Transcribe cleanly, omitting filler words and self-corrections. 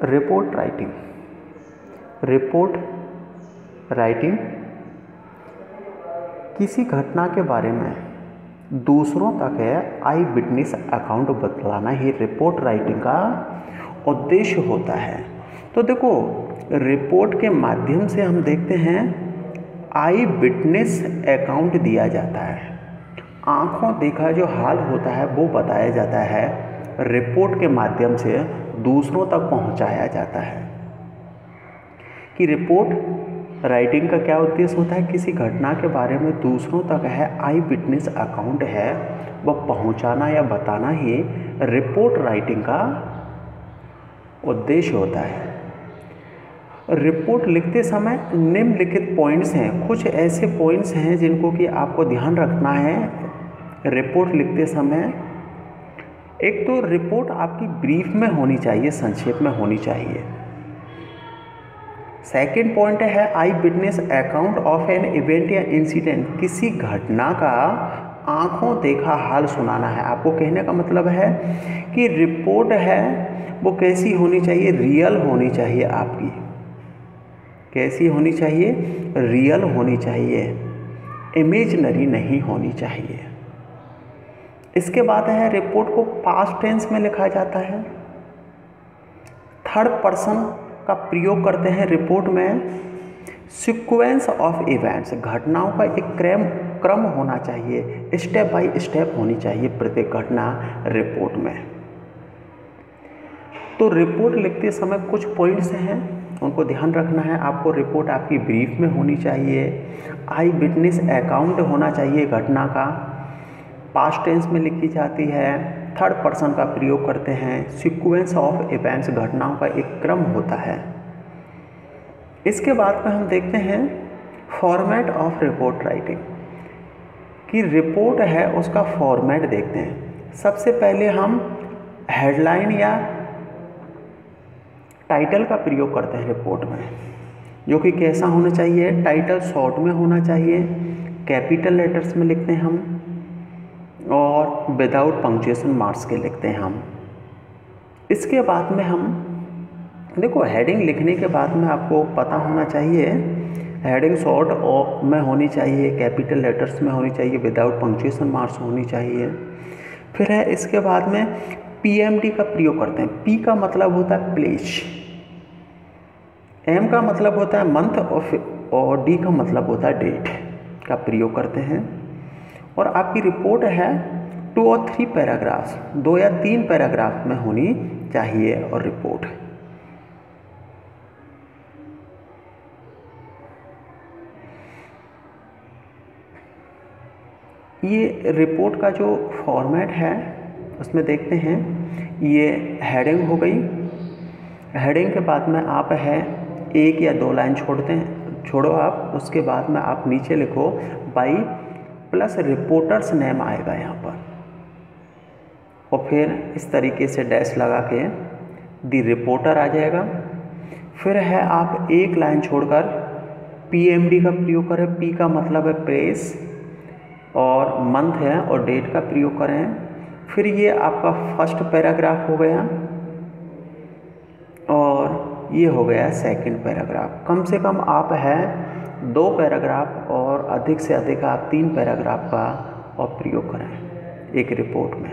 Report writing. Report writing किसी घटना के बारे में दूसरों तक आई विटनेस अकाउंट बतलाना ही रिपोर्ट राइटिंग का उद्देश्य होता है। तो देखो, रिपोर्ट के माध्यम से हम देखते हैं आई विटनेस अकाउंट दिया जाता है, आंखों देखा जो हाल होता है वो बताया जाता है, रिपोर्ट के माध्यम से दूसरों तक पहुंचाया जाता है। कि रिपोर्ट राइटिंग का क्या उद्देश्य होता है? किसी घटना के बारे में दूसरों तक आई विटनेस अकाउंट है वह पहुंचाना या बताना ही रिपोर्ट राइटिंग का उद्देश्य होता है। रिपोर्ट लिखते समय निम्नलिखित पॉइंट्स हैं, कुछ ऐसे पॉइंट्स हैं जिनको कि आपको ध्यान रखना है रिपोर्ट लिखते समय। एक तो रिपोर्ट आपकी ब्रीफ में होनी चाहिए, संक्षेप में होनी चाहिए। सेकेंड पॉइंट है eye witness account of an event या इंसिडेंट, किसी घटना का आंखों देखा हाल सुनाना है। आपको कहने का मतलब है कि रिपोर्ट है वो कैसी होनी चाहिए? रियल होनी चाहिए आपकी। कैसी होनी चाहिए? रियल होनी चाहिए, इमेजिनरी नहीं होनी चाहिए। इसके बाद है रिपोर्ट को पास्ट टेंस में लिखा जाता है। थर्ड पर्सन का प्रयोग करते हैं रिपोर्ट में। सीक्वेंस ऑफ इवेंट्स, घटनाओं का एक क्रम होना चाहिए, स्टेप बाय स्टेप होनी चाहिए प्रत्येक घटना रिपोर्ट में। तो रिपोर्ट लिखते समय कुछ पॉइंट्स हैं, उनको ध्यान रखना है आपको। रिपोर्ट आपकी ब्रीफ में होनी चाहिए, आई विटनेस अकाउंट होना चाहिए घटना का, पास्ट टेंस में लिखी जाती है, थर्ड पर्सन का प्रयोग करते हैं, सीक्वेंस ऑफ इवेंट्स, घटनाओं का एक क्रम होता है। इसके बाद में हम देखते हैं फॉर्मेट ऑफ रिपोर्ट राइटिंग, कि रिपोर्ट है उसका फॉर्मेट देखते हैं। सबसे पहले हम हेडलाइन या टाइटल का प्रयोग करते हैं रिपोर्ट में, जो कि कैसा होना चाहिए? टाइटल शॉर्ट में होना चाहिए, कैपिटल लेटर्स में लिखते हैं हम, और विदाउट पंक्चुएशन मार्क्स के लिखते हैं हम। इसके बाद में हम देखो, हेडिंग लिखने के बाद में आपको पता होना चाहिए हेडिंग शॉर्ट में होनी चाहिए, कैपिटल लेटर्स में होनी चाहिए, विदाउट पंक्चुएशन मार्क्स होनी चाहिए। फिर है इसके बाद में पीएमडी का प्रयोग करते हैं। पी का मतलब होता है प्लेस, एम का मतलब होता है मंथ, और डी का मतलब होता है डेट का प्रयोग करते हैं। और आपकी रिपोर्ट है 2 और 3 पैराग्राफ्स, 2 या 3 पैराग्राफ में होनी चाहिए। और रिपोर्ट ये रिपोर्ट का जो फॉर्मेट है उसमें देखते हैं, ये हेडिंग हो गई। हेडिंग के बाद में आप है 1 या 2 लाइन छोड़ो आप। उसके बाद में आप नीचे लिखो बाई प्लस रिपोर्टर्स नेम आएगा यहाँ पर, और फिर इस तरीके से डैश लगा के दी रिपोर्टर आ जाएगा। फिर है आप 1 लाइन छोड़कर पीएमडी का प्रयोग करें। पी का मतलब है प्लेस, और मंथ है, और डेट का प्रयोग करें। फिर ये आपका फर्स्ट पैराग्राफ हो गया, और ये हो गया सेकंड पैराग्राफ। कम से कम आप है 2 पैराग्राफ और अधिक से अधिक आप 3 पैराग्राफ का और प्रयोग करें एक रिपोर्ट में।